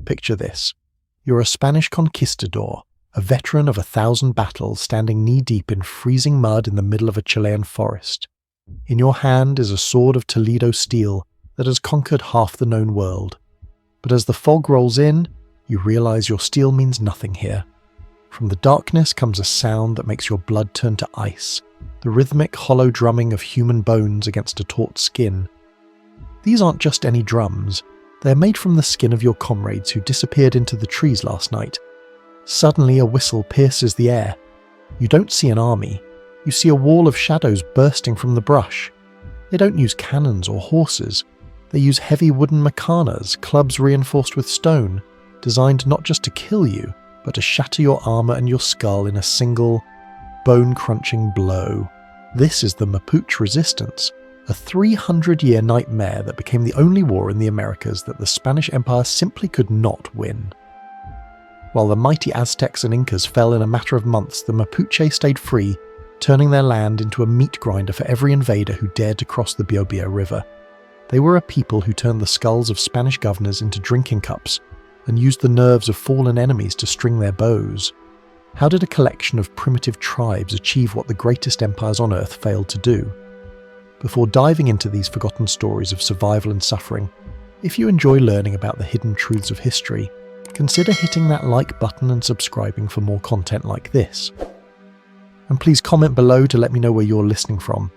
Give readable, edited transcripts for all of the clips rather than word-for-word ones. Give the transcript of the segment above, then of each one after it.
picture this. You're a Spanish conquistador, a veteran of 1,000 battles standing knee-deep in freezing mud in the middle of a Chilean forest. In your hand is a sword of Toledo steel that has conquered half the known world. But as the fog rolls in, you realize your steel means nothing here. From the darkness comes a sound that makes your blood turn to ice, the rhythmic hollow drumming of human bones against a taut skin. These aren't just any drums, they're made from the skin of your comrades who disappeared into the trees last night. Suddenly a whistle pierces the air. You don't see an army, you see a wall of shadows bursting from the brush. They don't use cannons or horses, they use heavy wooden macanas, clubs reinforced with stone, designed not just to kill you, but to shatter your armour and your skull in a single, bone-crunching blow. This is the Mapuche Resistance, a 300-year nightmare that became the only war in the Americas that the Spanish Empire simply could not win. While the mighty Aztecs and Incas fell in a matter of months, the Mapuche stayed free, turning their land into a meat grinder for every invader who dared to cross the Biobío River. They were a people who turned the skulls of Spanish governors into drinking cups, and used the nerves of fallen enemies to string their bows. How did a collection of primitive tribes achieve what the greatest empires on Earth failed to do? Before diving into these forgotten stories of survival and suffering, if you enjoy learning about the hidden truths of history, consider hitting that like button and subscribing for more content like this. And please comment below to let me know where you're listening from.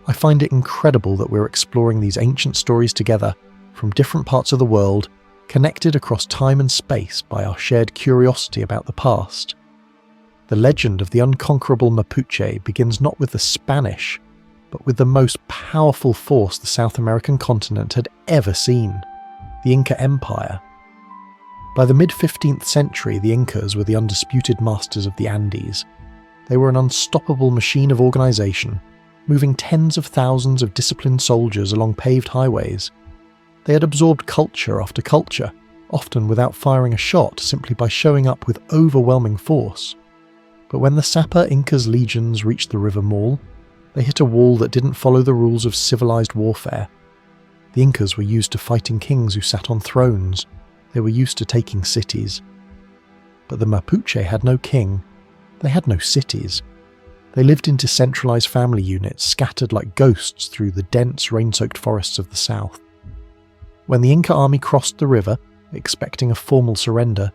I find it incredible that we're exploring these ancient stories together from different parts of the world, connected across time and space by our shared curiosity about the past. The legend of the unconquerable Mapuche begins not with the Spanish, but with the most powerful force the South American continent had ever seen, the Inca Empire. By the mid-15th century, the Incas were the undisputed masters of the Andes. They were an unstoppable machine of organisation, moving tens of thousands of disciplined soldiers along paved highways. They had absorbed culture after culture, often without firing a shot, simply by showing up with overwhelming force. But when the Sapa Incas' legions reached the River Maule, they hit a wall that didn't follow the rules of civilized warfare. The Incas were used to fighting kings who sat on thrones. They were used to taking cities. But the Mapuche had no king. They had no cities. They lived in decentralized family units, scattered like ghosts through the dense, rain-soaked forests of the south. When the Inca army crossed the river, expecting a formal surrender,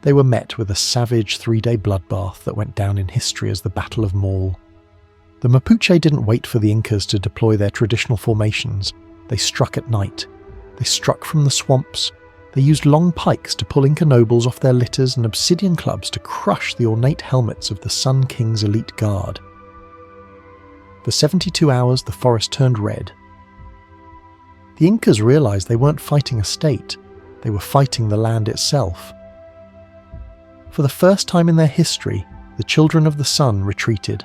they were met with a savage 3-day bloodbath that went down in history as the Battle of Maule. The Mapuche didn't wait for the Incas to deploy their traditional formations. They struck at night. They struck from the swamps. They used long pikes to pull Inca nobles off their litters and obsidian clubs to crush the ornate helmets of the Sun King's elite guard. For 72 hours, the forest turned red. The Incas realized they weren't fighting a state, they were fighting the land itself. For the first time in their history, the Children of the Sun retreated.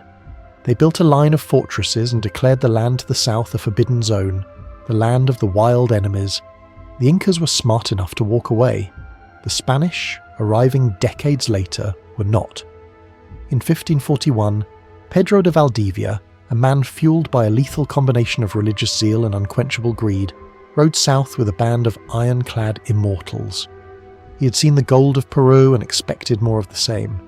They built a line of fortresses and declared the land to the south a forbidden zone, the land of the wild enemies. The Incas were smart enough to walk away. The Spanish, arriving decades later, were not. In 1541, Pedro de Valdivia, a man fueled by a lethal combination of religious zeal and unquenchable greed, rode south with a band of iron-clad immortals. He had seen the gold of Peru and expected more of the same.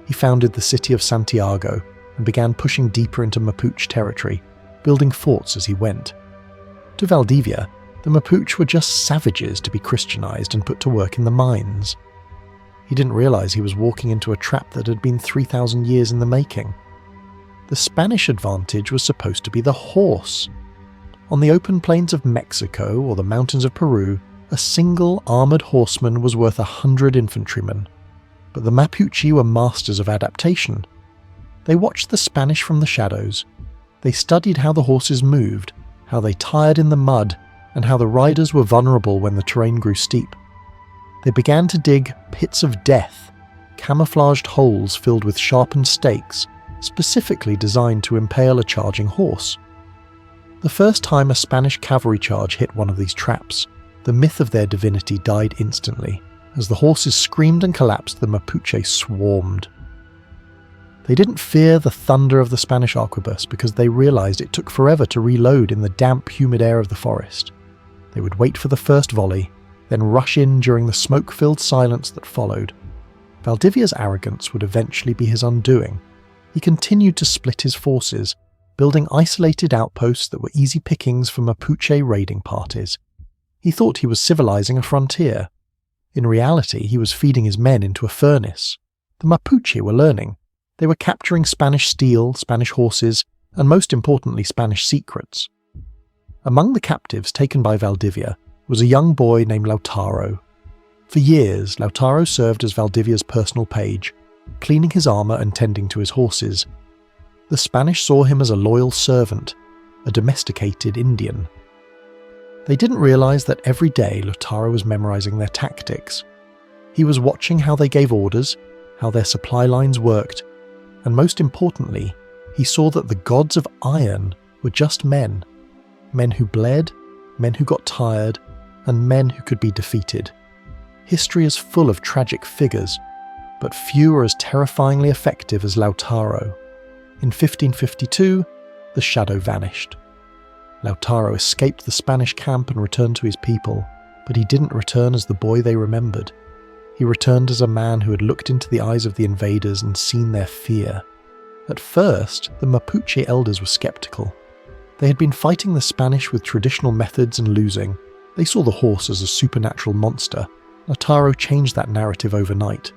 He founded the city of Santiago and began pushing deeper into Mapuche territory, building forts as he went. To Valdivia, the Mapuche were just savages to be Christianized and put to work in the mines. He didn't realize he was walking into a trap that had been 3,000 years in the making. The Spanish advantage was supposed to be the horse. On the open plains of Mexico or the mountains of Peru, a single armoured horseman was worth 100 infantrymen. But the Mapuche were masters of adaptation. They watched the Spanish from the shadows. They studied how the horses moved, how they tired in the mud, and how the riders were vulnerable when the terrain grew steep. They began to dig pits of death, camouflaged holes filled with sharpened stakes, specifically designed to impale a charging horse. The first time a Spanish cavalry charge hit one of these traps, the myth of their divinity died instantly. As the horses screamed and collapsed, the Mapuche swarmed. They didn't fear the thunder of the Spanish arquebus because they realized it took forever to reload in the damp, humid air of the forest. They would wait for the first volley, then rush in during the smoke-filled silence that followed. Valdivia's arrogance would eventually be his undoing. He continued to split his forces, building isolated outposts that were easy pickings for Mapuche raiding parties. He thought he was civilizing a frontier. In reality, he was feeding his men into a furnace. The Mapuche were learning. They were capturing Spanish steel, Spanish horses, and most importantly, Spanish secrets. Among the captives taken by Valdivia was a young boy named Lautaro. For years, Lautaro served as Valdivia's personal page, cleaning his armour and tending to his horses. The Spanish saw him as a loyal servant, a domesticated Indian. They didn't realise that every day Lautaro was memorising their tactics. He was watching how they gave orders, how their supply lines worked, and most importantly, he saw that the gods of iron were just men. Men who bled, men who got tired, and men who could be defeated. History is full of tragic figures, but few are as terrifyingly effective as Lautaro. In 1552, the shadow vanished. Lautaro escaped the Spanish camp and returned to his people, but he didn't return as the boy they remembered. He returned as a man who had looked into the eyes of the invaders and seen their fear. At first, the Mapuche elders were skeptical. They had been fighting the Spanish with traditional methods and losing. They saw the horse as a supernatural monster. Lautaro changed that narrative overnight.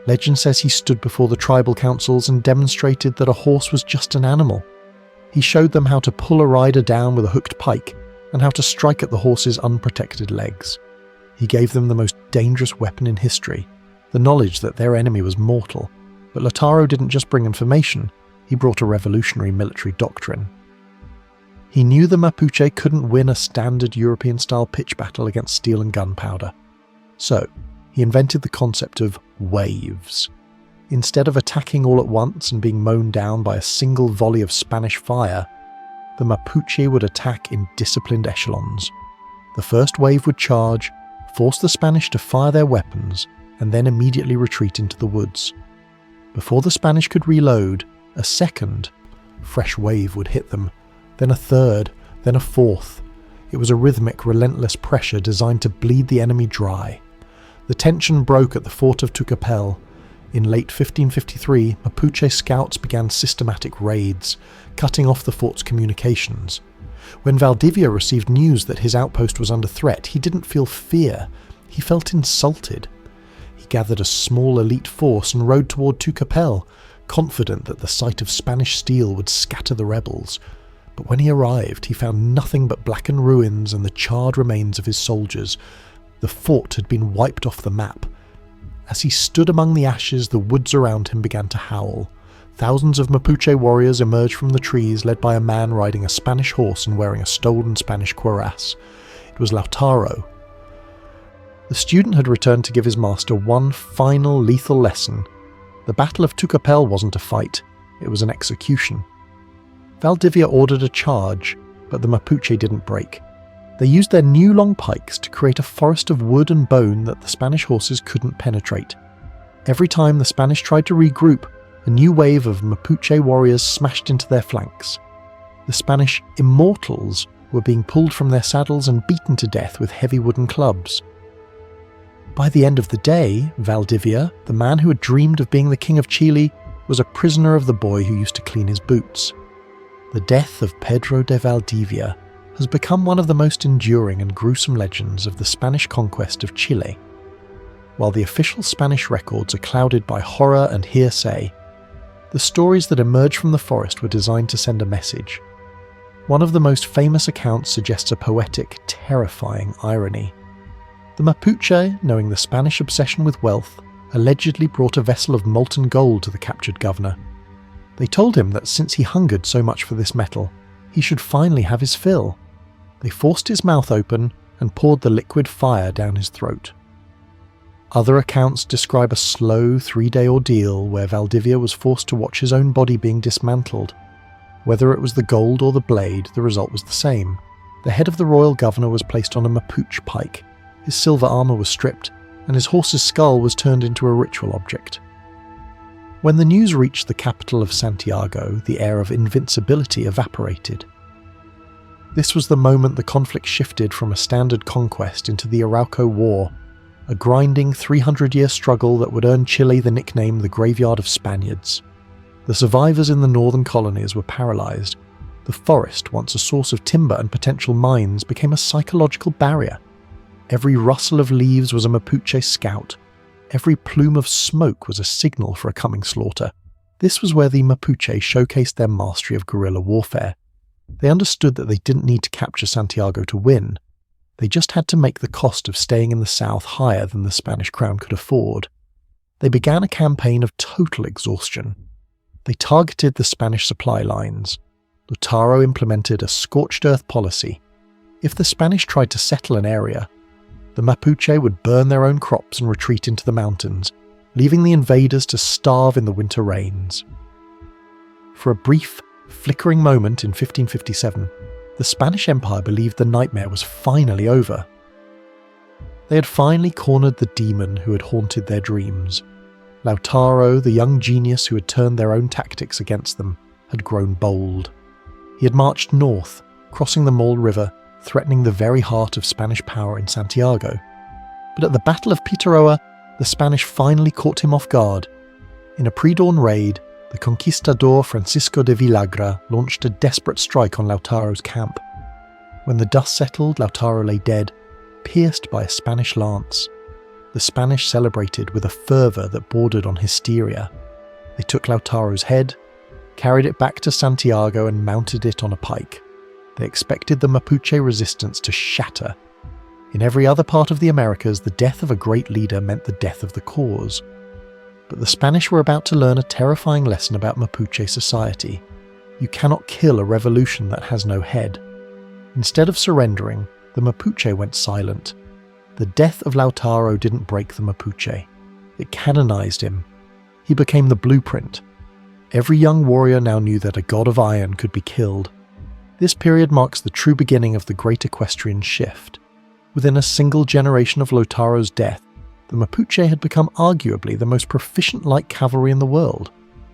Legend says he stood before the tribal councils and demonstrated that a horse was just an animal. He showed them how to pull a rider down with a hooked pike and how to strike at the horse's unprotected legs. He gave them the most dangerous weapon in history, the knowledge that their enemy was mortal. But Lautaro didn't just bring information, he brought a revolutionary military doctrine. He knew the Mapuche couldn't win a standard European-style pitch battle against steel and gunpowder. So, he invented the concept of waves. Instead of attacking all at once and being mown down by a single volley of Spanish fire, the Mapuche would attack in disciplined echelons. The first wave would charge, force the Spanish to fire their weapons, and then immediately retreat into the woods. Before the Spanish could reload, a second, fresh wave would hit them, then a third, then a fourth. It was a rhythmic, relentless pressure designed to bleed the enemy dry. The tension broke at the fort of Tucapel. In late 1553, Mapuche scouts began systematic raids, cutting off the fort's communications. When Valdivia received news that his outpost was under threat, he didn't feel fear, he felt insulted. He gathered a small elite force and rode toward Tucapel, confident that the sight of Spanish steel would scatter the rebels. But when he arrived, he found nothing but blackened ruins and the charred remains of his soldiers. The fort had been wiped off the map. As he stood among the ashes, the woods around him began to howl. Thousands of Mapuche warriors emerged from the trees, led by a man riding a Spanish horse and wearing a stolen Spanish cuirass. It was Lautaro. The student had returned to give his master one final lethal lesson. The Battle of Tucapel wasn't a fight, it was an execution. Valdivia ordered a charge, but the Mapuche didn't break. They used their new long pikes to create a forest of wood and bone that the Spanish horses couldn't penetrate. Every time the Spanish tried to regroup, a new wave of Mapuche warriors smashed into their flanks. The Spanish immortals were being pulled from their saddles and beaten to death with heavy wooden clubs. By the end of the day, Valdivia, the man who had dreamed of being the king of Chile, was a prisoner of the boy who used to clean his boots. The death of Pedro de Valdivia has become one of the most enduring and gruesome legends of the Spanish conquest of Chile. While the official Spanish records are clouded by horror and hearsay, the stories that emerge from the forest were designed to send a message. One of the most famous accounts suggests a poetic, terrifying irony. The Mapuche, knowing the Spanish obsession with wealth, allegedly brought a vessel of molten gold to the captured governor. They told him that since he hungered so much for this metal, he should finally have his fill. They forced his mouth open and poured the liquid fire down his throat. Other accounts describe a slow 3-day ordeal where Valdivia was forced to watch his own body being dismantled. Whether it was the gold or the blade, the result was the same. The head of the royal governor was placed on a Mapuche pike, his silver armour was stripped, and his horse's skull was turned into a ritual object. When the news reached the capital of Santiago, the air of invincibility evaporated. This was the moment the conflict shifted from a standard conquest into the Arauco War, a grinding 300-year struggle that would earn Chile the nickname the Graveyard of Spaniards. The survivors in the northern colonies were paralysed. The forest, once a source of timber and potential mines, became a psychological barrier. Every rustle of leaves was a Mapuche scout. Every plume of smoke was a signal for a coming slaughter. This was where the Mapuche showcased their mastery of guerrilla warfare. They understood that they didn't need to capture Santiago to win. They just had to make the cost of staying in the south higher than the Spanish crown could afford. They began a campaign of total exhaustion. They targeted the Spanish supply lines. Lautaro implemented a scorched earth policy. If the Spanish tried to settle an area, the Mapuche would burn their own crops and retreat into the mountains, leaving the invaders to starve in the winter rains. For a brief, flickering moment in 1557, the Spanish Empire believed the nightmare was finally over. They had finally cornered the demon who had haunted their dreams. Lautaro, the young genius who had turned their own tactics against them, had grown bold. He had marched north, crossing the Maule River, threatening the very heart of Spanish power in Santiago. But at the Battle of Pitaroa, the Spanish finally caught him off guard. In a pre-dawn raid, the conquistador Francisco de Villagra launched a desperate strike on Lautaro's camp. When the dust settled, Lautaro lay dead, pierced by a Spanish lance. The Spanish celebrated with a fervour that bordered on hysteria. They took Lautaro's head, carried it back to Santiago and mounted it on a pike. They expected the Mapuche Resistance to shatter. In every other part of the Americas, the death of a great leader meant the death of the cause. But the Spanish were about to learn a terrifying lesson about Mapuche society. You cannot kill a revolution that has no head. Instead of surrendering, the Mapuche went silent. The death of Lautaro didn't break the Mapuche. It canonized him. He became the blueprint. Every young warrior now knew that a god of iron could be killed. This period marks the true beginning of the Great Equestrian shift. Within a single generation of Lautaro's death, the Mapuche had become arguably the most proficient light cavalry in the world.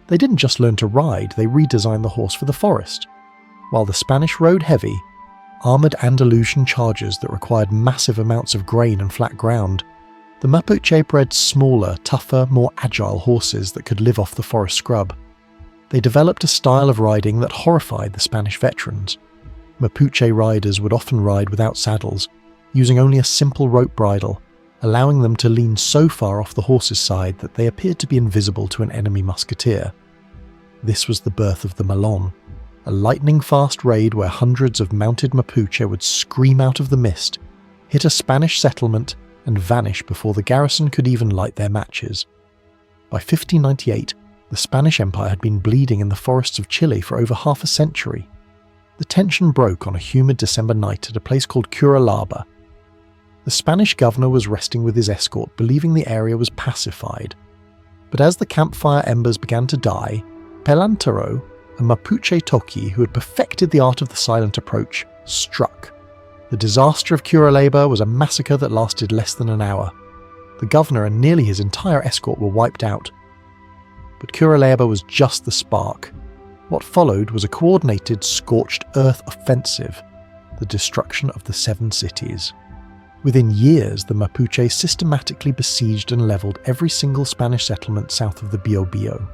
They didn't just learn to ride, they redesigned the horse for the forest. While the Spanish rode heavy, armoured Andalusian chargers that required massive amounts of grain and flat ground, the Mapuche bred smaller, tougher, more agile horses that could live off the forest scrub. They developed a style of riding that horrified the Spanish veterans. Mapuche riders would often ride without saddles, using only a simple rope bridle, allowing them to lean so far off the horse's side that they appeared to be invisible to an enemy musketeer. This was the birth of the Malón, a lightning-fast raid where hundreds of mounted Mapuche would scream out of the mist, hit a Spanish settlement, and vanish before the garrison could even light their matches. By 1598, the Spanish Empire had been bleeding in the forests of Chile for over half a century. The tension broke on a humid December night at a place called Curalaba. The Spanish governor was resting with his escort, believing the area was pacified. But as the campfire embers began to die, Pelantaro, a Mapuche Toki who had perfected the art of the silent approach, struck. The disaster of Curalaba was a massacre that lasted less than an hour. The governor and nearly his entire escort were wiped out. But Curalaba was just the spark. What followed was a coordinated scorched earth offensive, the destruction of the 7 cities. Within years, the Mapuche systematically besieged and levelled every single Spanish settlement south of the Biobío.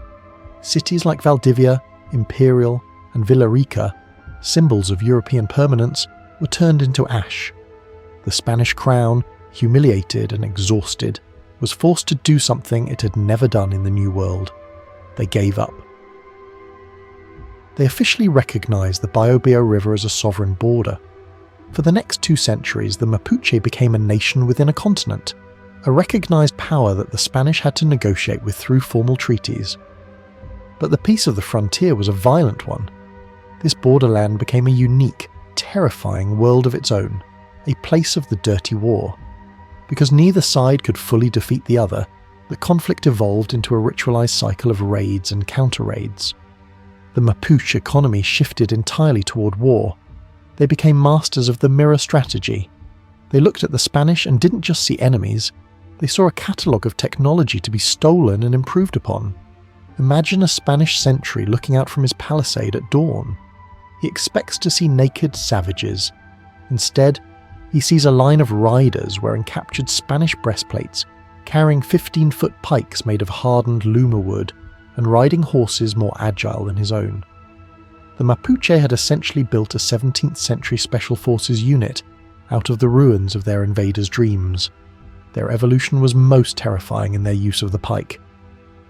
Cities like Valdivia, Imperial, and Villarica, symbols of European permanence, were turned into ash. The Spanish crown, humiliated and exhausted, was forced to do something it had never done in the New World. They gave up. They officially recognised the Biobío River as a sovereign border. For the next 2 centuries, the Mapuche became a nation within a continent, a recognised power that the Spanish had to negotiate with through formal treaties. But the peace of the frontier was a violent one. This borderland became a unique, terrifying world of its own, a place of the dirty war. Because neither side could fully defeat the other, the conflict evolved into a ritualised cycle of raids and counter-raids. The Mapuche economy shifted entirely toward war. They became masters of the mirror strategy. They looked at the Spanish and didn't just see enemies, they saw a catalogue of technology to be stolen and improved upon. Imagine a Spanish sentry looking out from his palisade at dawn. he expects to see naked savages. Instead, he sees a line of riders wearing captured Spanish breastplates, carrying 15-foot pikes made of hardened luma wood, and riding horses more agile than his own. The Mapuche had essentially built a 17th century Special Forces unit out of the ruins of their invaders' dreams. Their evolution was most terrifying in their use of the pike.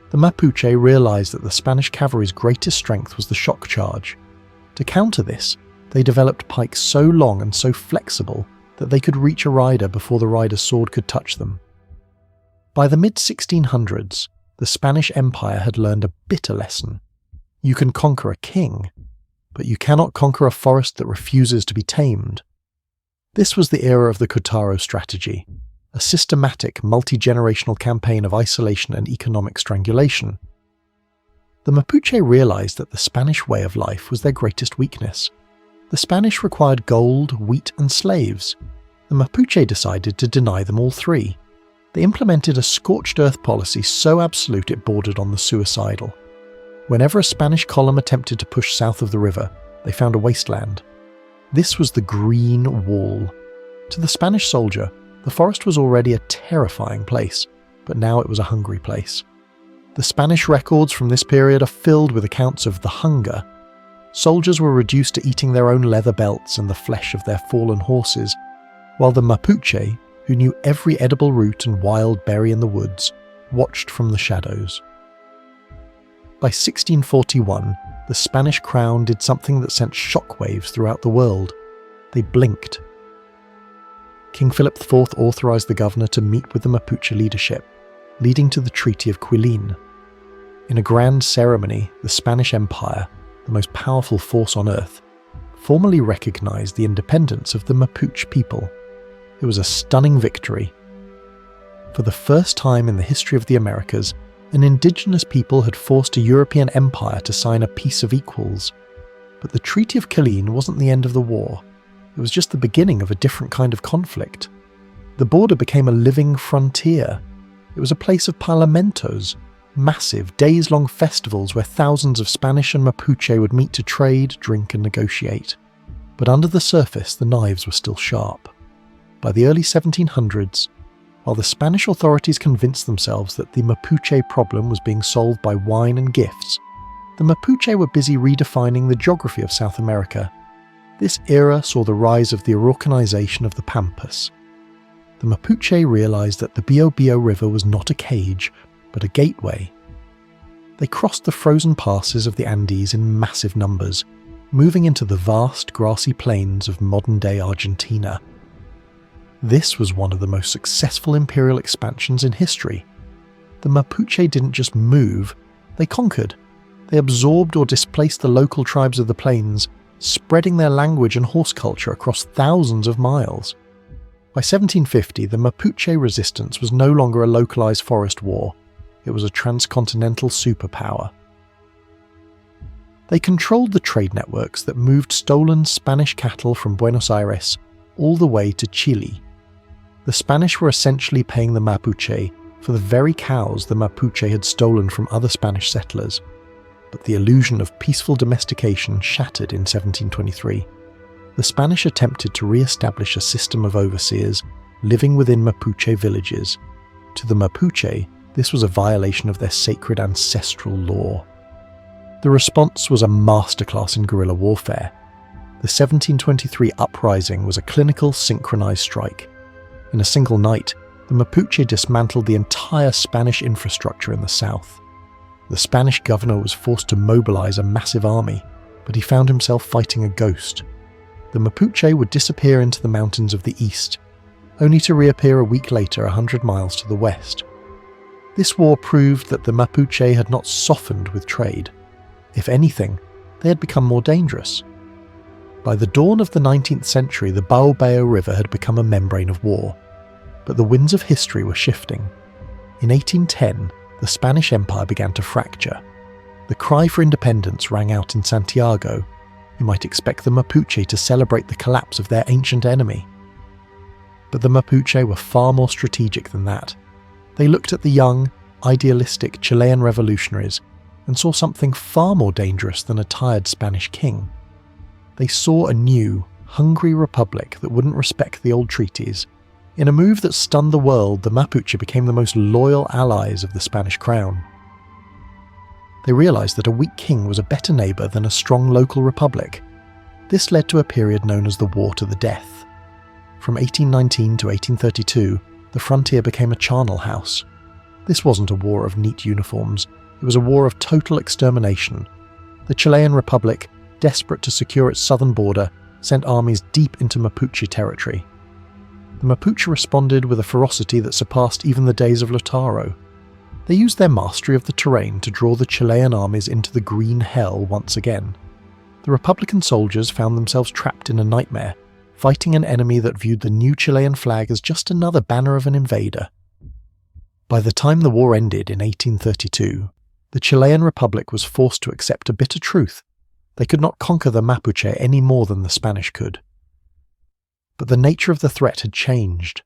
The Mapuche realized that the Spanish cavalry's greatest strength was the shock charge. To counter this, they developed pikes so long and so flexible that they could reach a rider before the rider's sword could touch them. By the mid-1600s, the Spanish Empire had learned a bitter lesson. You can conquer a king, but you cannot conquer a forest that refuses to be tamed. This was the era of the Lautaro strategy, a systematic, multi-generational campaign of isolation and economic strangulation. The Mapuche realized that the Spanish way of life was their greatest weakness. The Spanish required gold, wheat, and slaves. The Mapuche decided to deny them all three. They implemented a scorched earth policy so absolute it bordered on the suicidal. Whenever a Spanish column attempted to push south of the river, they found a wasteland. This was the Green Wall. To the Spanish soldier, the forest was already a terrifying place, but now it was a hungry place. The Spanish records from this period are filled with accounts of the hunger. Soldiers were reduced to eating their own leather belts and the flesh of their fallen horses, while the Mapuche, who knew every edible root and wild berry in the woods, watched from the shadows. By 1641, the Spanish crown did something that sent shockwaves throughout the world. They blinked. King Philip IV authorized the governor to meet with the Mapuche leadership, leading to the Treaty of Quilín. In a grand ceremony, the Spanish Empire, the most powerful force on earth, formally recognized the independence of the Mapuche people. It was a stunning victory. For the first time in the history of the Americas, an indigenous people had forced a European empire to sign a peace of equals. But the Treaty of Quilín wasn't the end of the war. It was just the beginning of a different kind of conflict. The border became a living frontier. It was a place of parlamentos, massive, days-long festivals where thousands of Spanish and Mapuche would meet to trade, drink, and negotiate. But under the surface, the knives were still sharp. By the early 1700s, while the Spanish authorities convinced themselves that the Mapuche problem was being solved by wine and gifts, the Mapuche were busy redefining the geography of South America. This era saw the rise of the Araucanization of the Pampas. The Mapuche realized that the Biobío River was not a cage, but a gateway. They crossed the frozen passes of the Andes in massive numbers, moving into the vast grassy plains of modern-day Argentina. This was one of the most successful imperial expansions in history. The Mapuche didn't just move, they conquered. They absorbed or displaced the local tribes of the plains, spreading their language and horse culture across thousands of miles. By 1750, the Mapuche Resistance was no longer a localized forest war. It was a transcontinental superpower. They controlled the trade networks that moved stolen Spanish cattle from Buenos Aires all the way to Chile. The Spanish were essentially paying the Mapuche for the very cows the Mapuche had stolen from other Spanish settlers. But the illusion of peaceful domestication shattered in 1723. The Spanish attempted to re-establish a system of overseers living within Mapuche villages. To the Mapuche, this was a violation of their sacred ancestral law. The response was a masterclass in guerrilla warfare. The 1723 uprising was a clinical, synchronized strike. In a single night, the Mapuche dismantled the entire Spanish infrastructure in the south. The Spanish governor was forced to mobilize a massive army, but he found himself fighting a ghost. The Mapuche would disappear into the mountains of the east, only to reappear a week later 100 miles to the west. This war proved that the Mapuche had not softened with trade. If anything, they had become more dangerous. By the dawn of the 19th century, the Biobío River had become a membrane of war, but the winds of history were shifting. In 1810, the Spanish Empire began to fracture. The cry for independence rang out in Santiago. You might expect the Mapuche to celebrate the collapse of their ancient enemy. But the Mapuche were far more strategic than that. They looked at the young, idealistic Chilean revolutionaries and saw something far more dangerous than a tired Spanish king. They saw a new, hungry republic that wouldn't respect the old treaties. In a move that stunned the world, the Mapuche became the most loyal allies of the Spanish crown. They realised that a weak king was a better neighbour than a strong local republic. This led to a period known as the War to the Death. From 1819 to 1832, the frontier became a charnel house. This wasn't a war of neat uniforms, it was a war of total extermination. The Chilean Republic, desperate to secure its southern border, sent armies deep into Mapuche territory. The Mapuche responded with a ferocity that surpassed even the days of Lautaro. They used their mastery of the terrain to draw the Chilean armies into the green hell once again. The Republican soldiers found themselves trapped in a nightmare, fighting an enemy that viewed the new Chilean flag as just another banner of an invader. By the time the war ended in 1832, the Chilean Republic was forced to accept a bitter truth. They could not conquer the Mapuche any more than the Spanish could. But the nature of the threat had changed.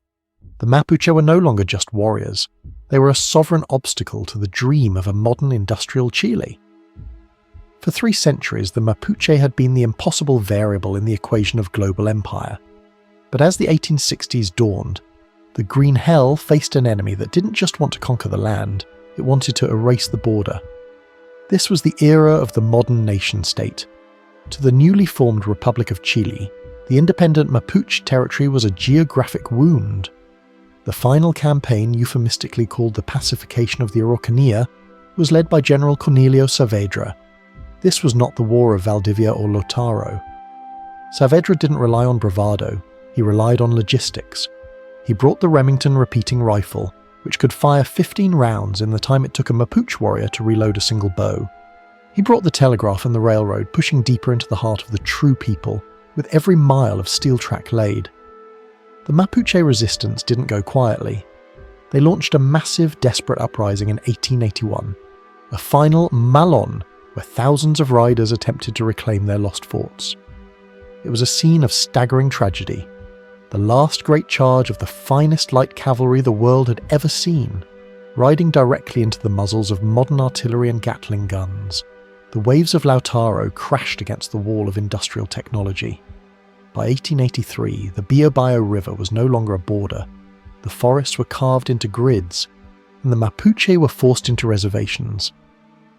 The Mapuche were no longer just warriors. They were a sovereign obstacle to the dream of a modern industrial Chile. For 3 centuries, the Mapuche had been the impossible variable in the equation of global empire. But as the 1860s dawned, the Green Hell faced an enemy that didn't just want to conquer the land, it wanted to erase the border. This was the era of the modern nation-state. To the newly formed Republic of Chile, the independent Mapuche territory was a geographic wound. The final campaign, euphemistically called the pacification of the Araucanía, was led by General Cornelio Saavedra. This was not the War of Valdivia or Lautaro. Saavedra didn't rely on bravado, he relied on logistics. He brought the Remington repeating rifle, which could fire 15 rounds in the time it took a Mapuche warrior to reload a single bow. He brought the telegraph and the railroad, pushing deeper into the heart of the true people, with every mile of steel track laid. The Mapuche Resistance didn't go quietly. They launched a massive, desperate uprising in 1881, a final Malón, where thousands of riders attempted to reclaim their lost forts. It was a scene of staggering tragedy, the last great charge of the finest light cavalry the world had ever seen, riding directly into the muzzles of modern artillery and Gatling guns. The waves of Lautaro crashed against the wall of industrial technology. By 1883, the Biobío River was no longer a border. The forests were carved into grids, and the Mapuche were forced into reservations.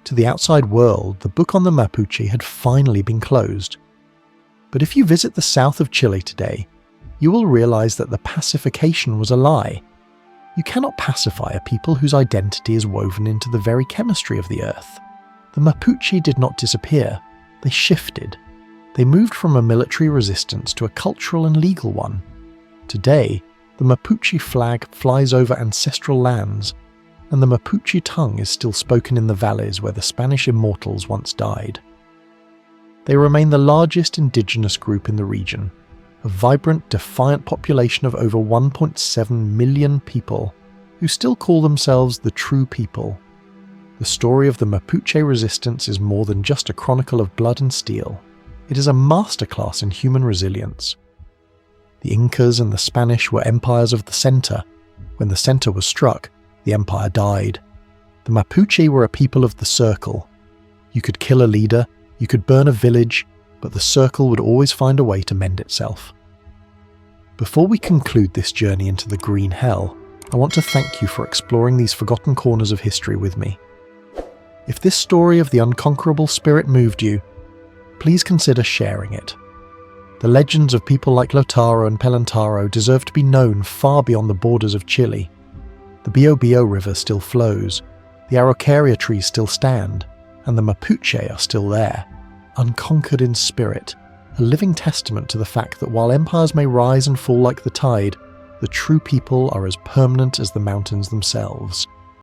To the outside world, the book on the Mapuche had finally been closed. But if you visit the south of Chile today, you will realize that the pacification was a lie. You cannot pacify a people whose identity is woven into the very chemistry of the earth. The Mapuche did not disappear, they shifted. They moved from a military resistance to a cultural and legal one. Today, the Mapuche flag flies over ancestral lands, and the Mapuche tongue is still spoken in the valleys where the Spanish immortals once died. They remain the largest indigenous group in the region, a vibrant, defiant population of over 1.7 million people who still call themselves the true people. The story of the Mapuche resistance is more than just a chronicle of blood and steel. It is a masterclass in human resilience. The Incas and the Spanish were empires of the center. When the center was struck, the empire died. The Mapuche were a people of the circle. You could kill a leader, you could burn a village, but the circle would always find a way to mend itself. Before we conclude this journey into the Green Hell, I want to thank you for exploring these forgotten corners of history with me. If this story of the unconquerable spirit moved you, please consider sharing it. The legends of people like Lautaro and Pelantaro deserve to be known far beyond the borders of Chile. The Biobío River still flows, the Araucaria trees still stand, and the Mapuche are still there, unconquered in spirit, a living testament to the fact that while empires may rise and fall like the tide, the true people are as permanent as the mountains themselves.